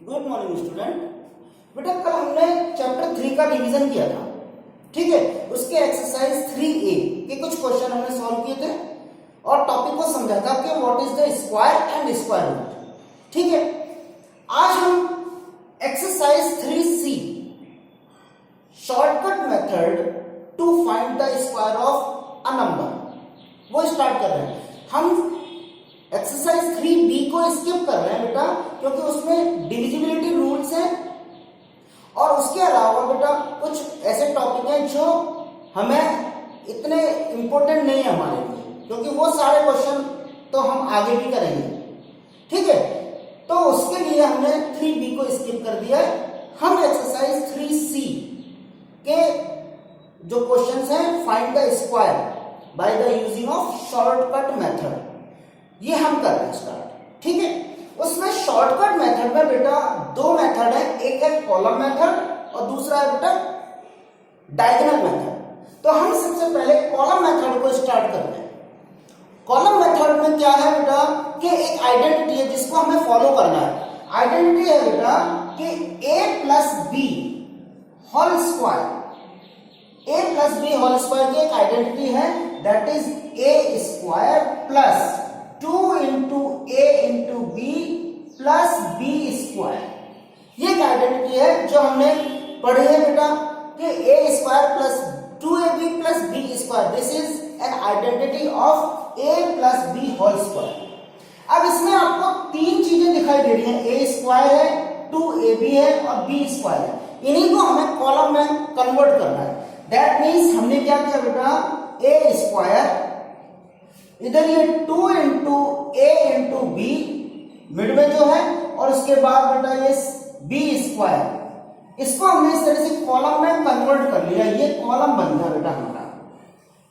Good morning student. बेटा कल हमने चैप्टर 3 का रिवीजन किया था, ठीक है। उसके एक्सरसाइज 3A के कुछ क्वेश्चन हमने सॉल्व किए थे और टॉपिक को समझा था कि what is the square and square root, ठीक है। आज हम exercise 3C shortcut method to find the square of a number वो स्टार्ट कर रहे हैं। हम एक्सरसाइज 3B को स्किप कर रहे हैं बेटा, क्योंकि उसमें डिविजिबिलिटी रूल्स हैं और उसके अलावा बेटा कुछ ऐसे टॉपिक हैं जो हमें इतने इंपॉर्टेंट नहीं है हमारे लिए, क्योंकि वो सारे क्वेश्चन तो हम आगे भी करेंगे, ठीक है। तो उसके लिए हमने 3B को स्किप कर दिया है। हम एक्सरसाइज 3C के जो क्वेश्चंस हैं find the square by the using of shortcut method, ये हम कर रहे हैं स्टार्ट, ठीक है। उसमें शॉर्टकट मेथड में बेटा दो मेथड है, एक है कॉलम मेथड और दूसरा है बेटा डायगोनल मेथड। तो हम सबसे पहले कॉलम मेथड को स्टार्ट करते हैं। कॉलम मेथड में क्या है बेटा कि एक आइडेंटिटी है जिसको हमें फॉलो करना है। आइडेंटिटी है बेटा कि a plus B whole square, a plus B whole square की एक आइडेंटिटी है, that is a square plus 2 into A into B plus B square. ये एक आइडेंटिटी है जो हमने पढ़ी है बेटा कि a square plus 2ab plus B square, this is an identity of a plus B whole square. अब इसमें आपको तीन चीजें दिखाई दे रही हैं, ए स्क्वायर है, 2ab है और बी स्क्वायर है। इन्हीं को हमें कॉलम में कन्वर्ट करना है। दैट मीन्स हमने क्या किया बेटा, ए स्क्वायर इधर ये 2 into A into B mid में जो है, और उसके बाद बेटा ये बी स्क्वायर, इसको हमने इस तरह से कॉलम में कन्वर्ट कर लिया। ये कॉलम बन गया बेटा हमारा,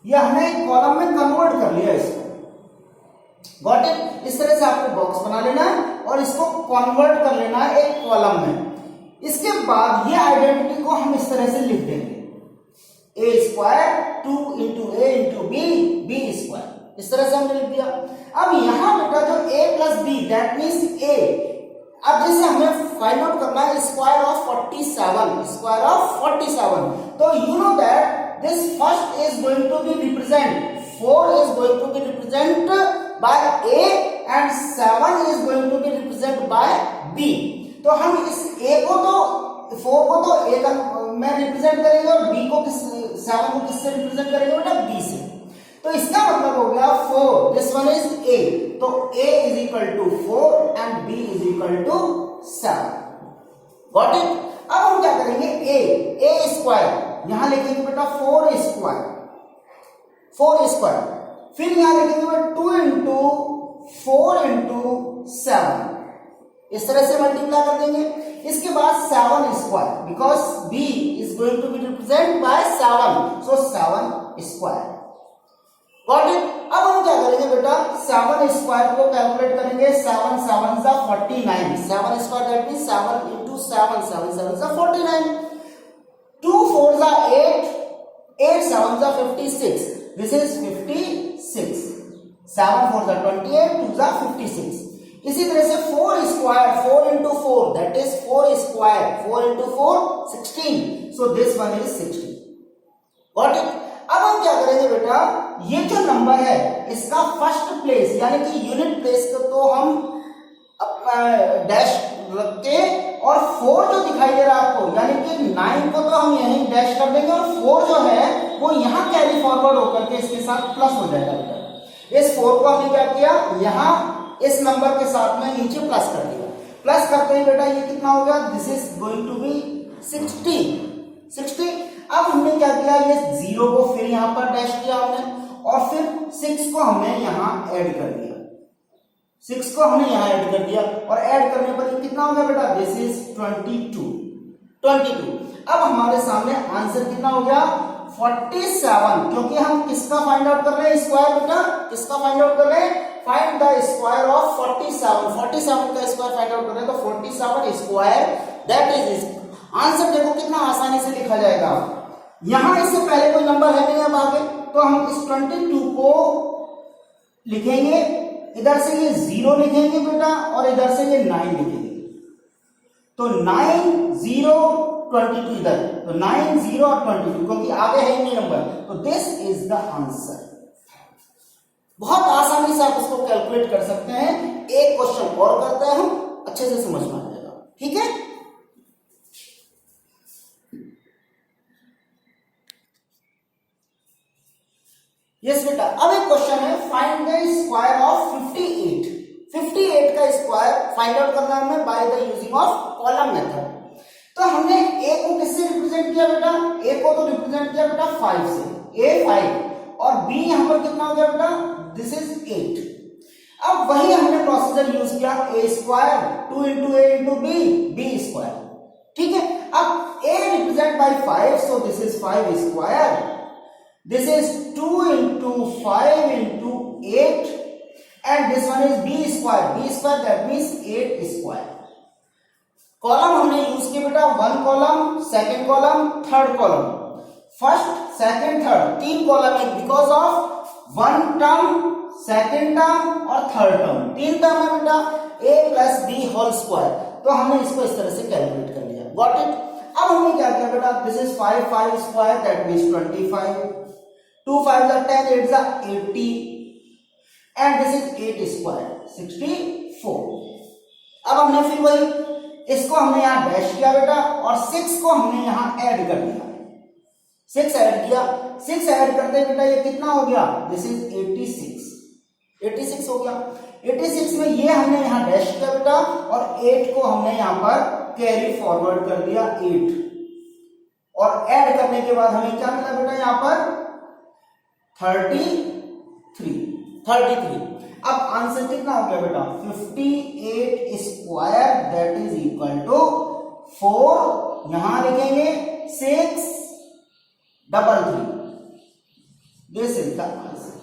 ये हमने कॉलम में कन्वर्ट कर लिया इसको। Got it? इस तरह से आपको बॉक्स बना लेना है और इसको कन्वर्ट कर लेना है एक कॉलम में। इसके बाद ये आइडेंटिटी को हम इस तरह से लिख देंगे, ए square 2 into A into B B square, इस तरह से हमने लिख दिया। अब यहां बेटा जो a plus B that means a, अब जैसे हमें फाइंड आउट करना है स्क्वायर ऑफ 47, स्क्वायर ऑफ 47, तो you know that this first is going to be represent, 4 is going to be represent by a and 7 is going to be represent by b। तो हम इस a को तो 4 को तो a में represent करेंगे और b को 7 को किससे रिप्रेजेंट करेंगे बेटा, b से। तो इसका मतलब हो गया 4, दिस वन इज a, तो a is equal to 4 and b is equal to 7। Got it? अब हम क्या करेंगे, a स्क्वायर यहां लिखेंगे बेटा 4 स्क्वायर, 4 स्क्वायर, फिर यहां लिखेंगे बेटा 2 इंटू 4 इंटू 7, इस तरह से मल्टीप्लाई कर देंगे। इसके बाद 7 square, because b is going to be represent by 7, so 7 square. Got it? अब हम क्या करेंगे बेटा, 7 स्क्वायर को कैलकुलेट करेंगे, 7 7 जा 49, 7 स्क्वायर दैट मींस 7 इंटू 7, 7 7 जा 49, 2 4 जा 8, 8 7 जा 56, दिस इज 56, 7 4 जा 28, 2 जा 56। इसी तरह से 4 square, 4 into 4 that is 4 square, 4 into 4 16, so this one is 60। Got it? अब हम क्या करेंगे बेटा, ये जो नंबर है इसका फर्स्ट प्लेस यानी कि यूनिट प्लेस को तो हम डैश रख के, और 4 जो दिखाई दे रहा है आपको यानी कि 9 को तो हम यहीं डैश कर देंगे, और 4 जो है वो यहां कैरी फॉरवर्ड होकर के इसके साथ प्लस हो जाएगा बेटा। इस 4 को हमने क्या किया, यहां इस नंबर के साथ में नीचे प्लस कर दिया। प्लस करते ही बेटा ये कितना हो गया, this is going to be 60। अब हमने क्या किया, ये 0 को फिर यहां पर डैश किया हमने, और फिर 6 को हमने यहां ऐड कर दिया, 6 को हमने यहां ऐड कर दिया, और ऐड करने पर ये कितना हो गया बेटा, दिस इज 22। अब हमारे सामने आंसर कितना हो गया, 47, क्योंकि हम किसका फाइंड आउट कर रहे हैं, स्क्वायर बेटा, किसका फाइंड आउट कर रहे हैं, फाइंड द स्क्वायर ऑफ 47, 47 का स्क्वायर फाइंड आउट कर रहे हैं, तो 47 स्क्वायर दैट इज आंसर। देखो कितना आसानी से लिखा जाएगा, यहां इससे पहले कोई नंबर है नहीं, अब आगे तो हम इस 22 को लिखेंगे, इधर से ये 0 लिखेंगे बेटा और इधर से ये 9 लिखेंगे, तो 9 0 22 इधर, तो 9 0 और 22 क्योंकि आगे है नहीं नंबर, तो दिस इज द आंसर। बहुत आसानी से आप इसको कैलकुलेट कर सकते हैं। एक क्वेश्चन और करते हैं हम, अच्छे से समझ में आ जाएगा, ठीक है। यस बेटा, अब एक क्वेश्चन है फाइंड द स्क्वायर ऑफ 58। 58 का स्क्वायर फाइंड आउट करना है हमें by the using of column method. तो हमने a को किससे रिप्रेजेंट किया बेटा, a को तो रिप्रेजेंट किया बेटा 5 से, a 5 और b यहां पर कितना हो गया बेटा, दिस इज 8। अब वही हमने प्रोसीजर यूज किया, a square 2 into a into b square, ठीक है। अब a represent by 5, so this is 5 square, this is 2 into 5 into 8 and this one is b square that means 8 square. Column हमने use किया बेटा 1 column, second column, third column, first second third, 3 column है because of 1 term, second term और third term, 3 term है बेटा, a plus b whole square. तो हमने इसको इस तरह से कैलकुलेट कर लिया, गॉट इट। अब हमने क्या किया बेटा, this is 5 square that means 25, 2 5 10, 8 80 and this is 8 square 64। अब हमने फिर वही, इसको हमने यहां डैश किया बेटा और 6 को हमने यहां ऐड कर दिया, 6 ऐड किया, 6 ऐड करते बेटा ये कितना हो गया, दिस इज 86 हो गया। 86 में ये हमने यहां डैश किया बेटा और 8 को हमने यहां पर कैरी फॉरवर्ड कर दिया 8 और ऐड करने के बाद हमें क्या मिला बेटा यहां पर 33। अब आंसर कितना हो गया बेटा, 58 square that is equal to 4, यहां लिखेंगे 6 3 दिस इज द आंसर।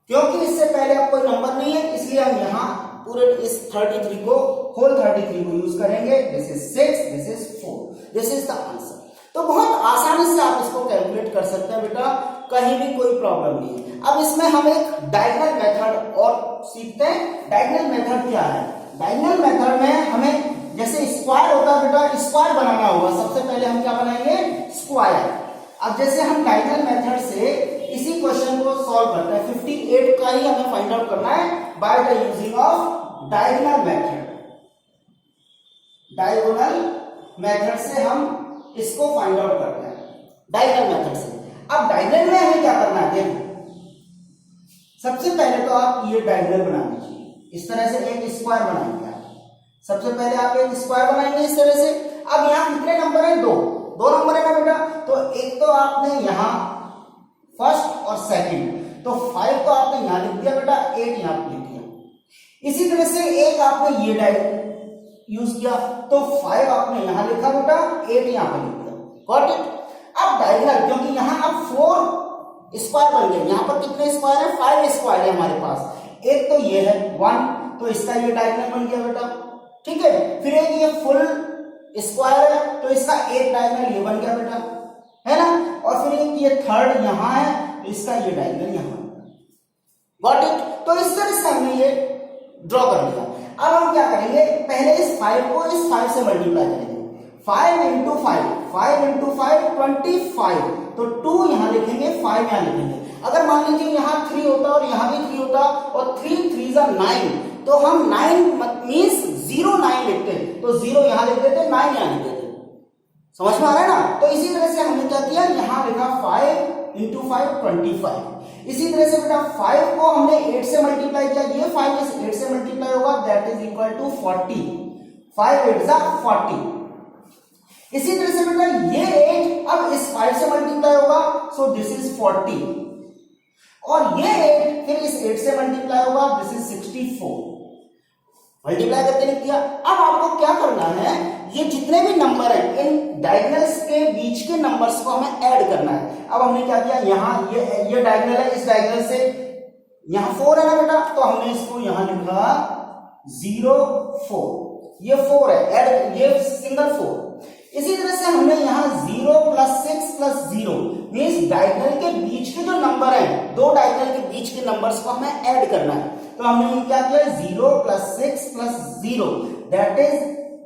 क्योंकि इससे पहले अब कोई नंबर नहीं है इसलिए हम यहां पूरे इस 33 को, होल 33 को यूज करेंगे, this is 6, this is 4, this is the answer. तो बहुत आसानी से आप इसको कैलकुलेट कर सकते हैं बेटा, कहीं भी कोई प्रॉब्लम नहीं है। अब इसमें हम एक डायगोनल मेथड और सीखते हैं। डायगोनल मेथड क्या है, डायगोनल मेथड में हमें जैसे स्क्वायर होता है बेटा, स्क्वायर बनाना होगा, सबसे पहले हम क्या बनाएंगे, स्क्वायर। अब जैसे हम डायगोनल मेथड से इसी क्वेश्चन को सॉल्व करते हैं, 58 का ही हमें फाइंड आउट करना है by the using of diagonal method. Diagonal method से हम इसको फाइंड आउट करते हैं, डायगोनल मेथड से। अब डायगोनल में हमें क्या करना है, देखो सबसे पहले तो आप ये डायगोनल बना लीजिए, इस तरह से एक स्क्वायर बनाएंगे आप। सबसे पहले आप एक स्क्वायर बनाएंगे इस तरह से। अब यहाँ कितने नंबर है, दो नंबर है ना बेटा, तो एक तो आपने यहाँ फर्स्ट और सेकंड, तो 5 को आपने यहाँ लिख दिया बेटा, 8 यहाँ पे लिख दिया। इसी तरह से एक आपने ये डायगोनल यूज किया, तो 5 आपने यहाँ लिखा बेटा, 8 यहाँ पे लिख दिया, गॉट इट। अब डायगोनल, क्योंकि यहाँ अब 4 स्क्वायर बन गए, यहाँ पर कितने स्क्वायर है, 5 स्क्वायर है हमारे पास। एक तो ये है 1, तो इसका ये डायगोनल बन गया बेटा, ठीक है। फिर एक ये फुल स्क्वायर है, तो इसका एक डायगोनल ये बन गया बेटा, है ना। और फिर एक ये थर्ड यहाँ है, तो इसका ये डायगोनल यहाँ, गॉट इट। तो इस तरह से हमने ये ड्रॉ कर दिया। अब हम क्या करेंगे, पहले इस 5 को इस 5 से मल्टीप्लाई करेंगे, 5 इंटू 5 इंटू 5 25, तो 2 यहां लिखेंगे, 5 यहां लिखेंगे। अगर मान लीजिए यहां 3 होता और यहां भी 3 होता और 3 3 9, तो हम 9 मीन्स 0 9 लिखते, तो 0 यहां लिख देते, 9 यहां लिख देते। समझ में आ रहा है ना। तो इसी तरह से हमने क्या किया, यहां लिखा 5 इंटू 5 25। इसी तरह से बेटा 5 को हमने 8 से मल्टीप्लाई किया, ये 5 इस 8 से मल्टीप्लाई होगा, दैट इज इक्वल टू 40, 5 8 जा 40। इसी तरह से बेटा ये 8 अब इस 5 से मल्टीप्लाई होगा, सो दिस इज 40, और ये 8 फिर इस 8 से मल्टीप्लाई होगा, दिस इज 64, मल्टीप्लाई करके लिख दिया। अब आपको क्या करना है, ये जितने भी नंबर हैं इन डायगोनल्स के बीच के नंबर्स को हमें ऐड करना है। अब हमने क्या किया, यहाँ ये डायगोनल है, इस डायगोनल से यहाँ 4 है ना बेटा, तो हमने इसको यहाँ लिखा 0 4, ये 4 है, ऐड ये सिंगल 4। इसी तरह से हमने यहाँ 0 प्लस 6 प्लस 0 मीन्स डायगोनल के बीच के जो नंबर हैं, दो डायगोनल के बीच के नंबर्स को हमें ऐड करना है। तो हमने क्या किया, 0 प्लस 6 प्लस 0 दैट इज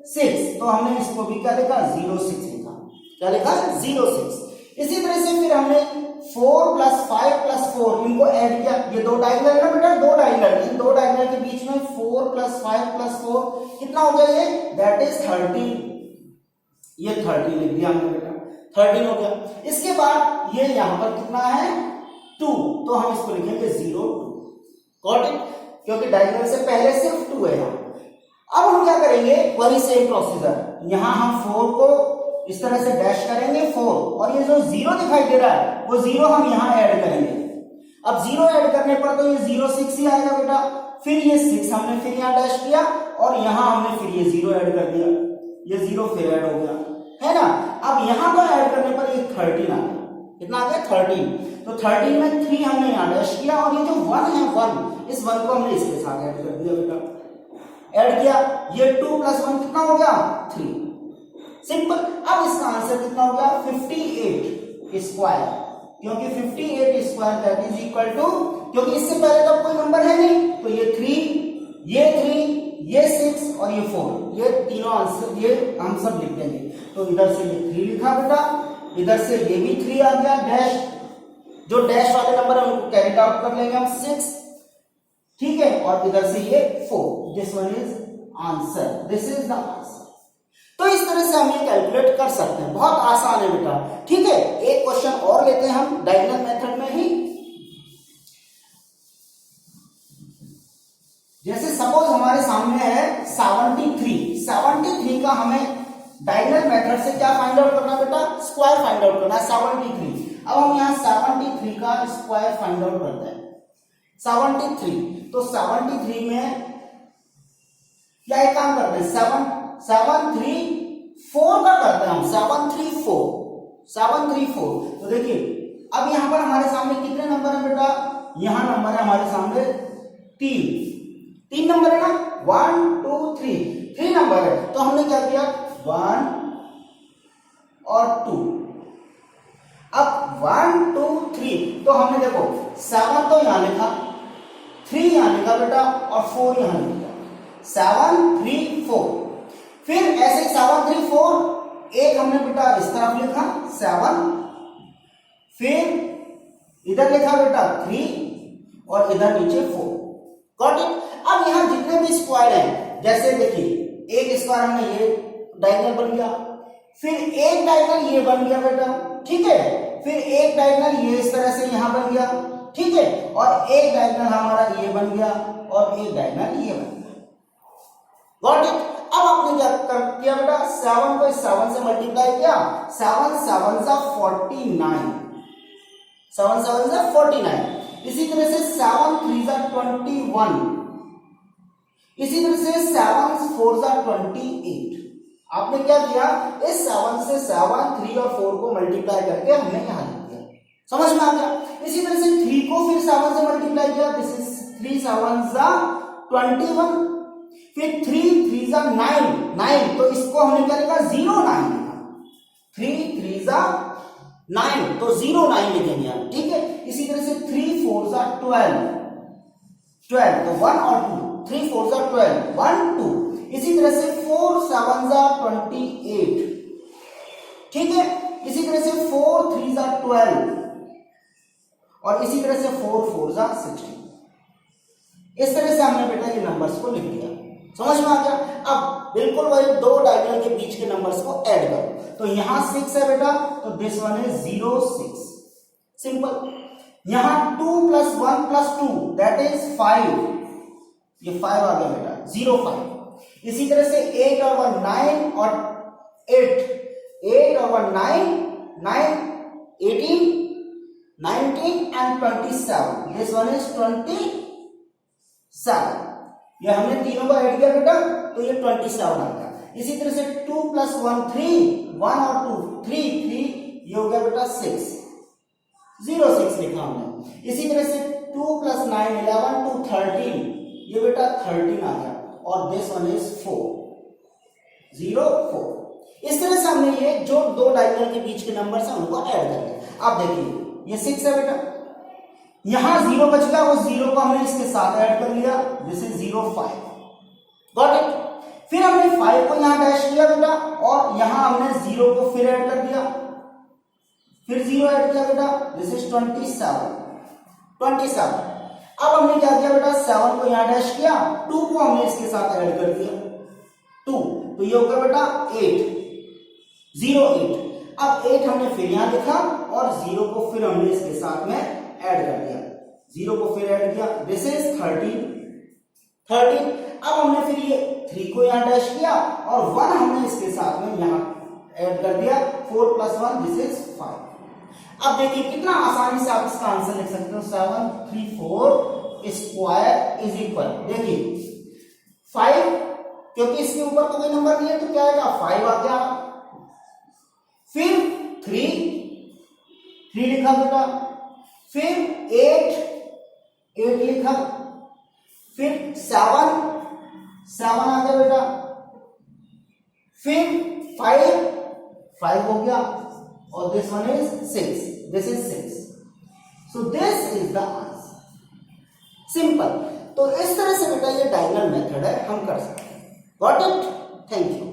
6, तो हमने इसको भी क्या लिखा 06 लिखा, क्या लिखा 06। इसी तरह से फिर हमने 4 + 5 + 4 इनको ऐड किया, ये दो डायगोनल है ना बेटा, दो डायगोनल, इन दो डायगोनल के बीच में 4 + 5 + 4 कितना हो गया, ये दैट इज 13, ये 13 लिख दिया हमने बेटा, 13 हो गया। इसके बाद ये यहां पर कितना है 2, तो हम इसको लिखेंगे 0 2, गॉट इट, क्योंकि डायगोनल से पहले सिर्फ 2 है यहाँ। अब हम क्या करेंगे, वही सेम प्रोसीजर, यहां हम 4 को इस तरह से डैश करेंगे 4, और ये जो 0 दिखाई दे रहा है वो 0 हम यहां ऐड करेंगे। अब 0 ऐड करने पर तो ये 06 ही आएगा बेटा, फिर ये 6 हमने फिर यहां डैश किया और यहां हमने फिर ये 0 ऐड कर दिया, ये 0 फिर ऐड हो गया, है ना। अब यहां पर ऐड करने पर ये 13 आ गया, कितना आ गया 13, तो 13 में 3 हमने यहां डैश किया, और ये जो 1 है 1, इस 1 को हमने इसके साथ ऐड कर दिया बेटा, ऐड किया, ये 2 + 1 कितना हो गया 3, सिंपल। अब इसका आंसर कितना हो गया 58 स्क्वायर, क्योंकि 58 square that is equal to, क्योंकि इससे पहले तो कोई नंबर है नहीं, तो ये 3, ये 6 और ये 4, ये तीनों आंसर ये हम सब लिख देंगे। तो इधर से ये 3 लिखा बेटा, इधर से ये भी 3 आ गया डैश, जो डैश वाले नंबर है उनको कैरी आउट कर लेंगे हम 6, ठीक है, और इधर से ये 4, this one is answer, this is the answer. तो इस तरह से हम ये कैलकुलेट कर सकते हैं, बहुत आसान है बेटा, ठीक है। एक क्वेश्चन और लेते हैं हम डायगोनल मेथड में ही, जैसे सपोज हमारे सामने है 73 का हमें डायगोनल मेथड से क्या फाइंड आउट करना बेटा, स्क्वायर फाइंड आउट करना है 73। अब हम यहाँ 73 का स्क्वायर फाइंड आउट करते हैं, 73, तो 73 में क्या एक काम करते हैं, 734 का करते हैं हम, 734, तो देखिए अब यहां पर हमारे सामने कितने नंबर है बेटा, यहां नंबर है हमारे सामने 3 नंबर है ना, 1 2 3 नंबर है, तो हमने क्या किया 1 और 2, अब 1 2 3, तो हमने देखो 7 तो यहां लिखा, 3 यहां लिखा बेटा, और 4 यहां लिखा, 7 3 4, फिर ऐसे 7 3 4, एक हमने बेटा इस तरफ लिखा 7, फिर इधर लिखा बेटा 3 और इधर नीचे 4, गॉट इट। अब यहां जितने भी स्क्वायर हैं, जैसे देखिए एक स्क्वायर हमने ये डायगोनल बन गया, फिर एक डायगोनल ये बन गया बेटा, ठीक है, फिर एक डायगोनल ये इस तरह से यहां बन गया, ठीक है, और एक डायगोनल हमारा ये बन गया और एक डायगोनल ये बन गया, गॉट इट। अब आपने क्या किया बेटा, 7 को 7 से मल्टीप्लाई किया, 7 7 जा 49, 7 7 जा 49, इसी तरह से 7 3 जा 21, इसी तरह से 7 4 जा 28। आपने क्या किया, इस 7 से 7 3 और 4 को मल्टीप्लाई करके हमने यहां लिख दिया, समझ में आ गया। इसी तरह से 3 को फिर 7 से मल्टीप्लाई किया, दिस इज 3 7 जा 21, फिर 3 3 जा 9, तो इसको हमने क्या लिखा 09 लिखा, 3 3 जा 9, तो 09 लिखेंगे हम, ठीक है। इसी तरह से 3 4 जा 12, तो 1 और 2, 3 4 जा 12, 1 2, इसी तरह से 4 7 जा 28, ठीक है, इसी तरह से 4 3 जा 12, और इसी तरह से 4 4 जा 16। इस तरह से हमने बेटा ये नंबर्स को लिख दिया, समझ में आ गया। अब बिल्कुल वही दो डायगोनल के बीच के नंबर्स को ऐड करो, तो यहां 6 है बेटा, तो दिस वन इज 06, सिंपल। यहां 2 + 1 + 2 दैट इज 5, ये 5 आ गया बेटा, 05। इसी तरह से 8 और 1 9 और 8 और 1 9 9 18 19 and 27, this one is 27। ये हमने तीनों को ऐड किया बेटा, तो ये 27 आ गया। इसी तरह से 2 + 1 3, 1 और 2 3 3, ये हो गया बेटा 6, 06 लिखा हमने। इसी तरह से 2 + 9 11 2 13, ये बेटा 13 आ गया, और दिस वन इज 4 04। इस तरह से हमने ये जो दो डायगोनल के बीच के नंबर है उनको ऐड कर दिया। अब देखिए ये 6 है बेटा, यहां 0 बच गया, वो 0 को हमने इसके साथ ऐड कर लिया, दिस इज 05, गॉट इट। फिर फिर हमने 5 को यहां डैश किया बेटा और यहां हमने 0 को फिर ऐड कर दिया, फिर 0 ऐड किया बेटा, दिस इज 27। अब हमने क्या किया बेटा, 7 को यहां डैश किया, 2 को हमने इसके साथ ऐड कर दिया 2, तो ये हो गया बेटा 8, 0 8। अब 8 हमने फिर यहां लिखा और 0 को फिर हमने इसके साथ में ऐड कर दिया, 0 को फिर ऐड किया, दिस इज 13। अब हमने फिर ये 3 को यहां डैश किया और 1 हमने इसके साथ में यहां ऐड कर दिया, 4 + 1 दिस इज 5। अब देखिए कितना आसानी से आप इसका आंसर लिख सकते हो, 734 स्क्वायर इज इक्वल, देखिए 5, क्योंकि इसके ऊपर तो कोई नंबर नहीं है तो क्या आएगा 5 आ गया, फिर 3 लिखा बेटा, फिर 8 लिखा, फिर 7 आ गया बेटा, फिर 5 हो गया और this one is 6, this is 6। So this is the answer, simple. तो इस तरह से बेटा ये डायगोनल मेथड है, हम कर सकते हैं। Got it? Thank you.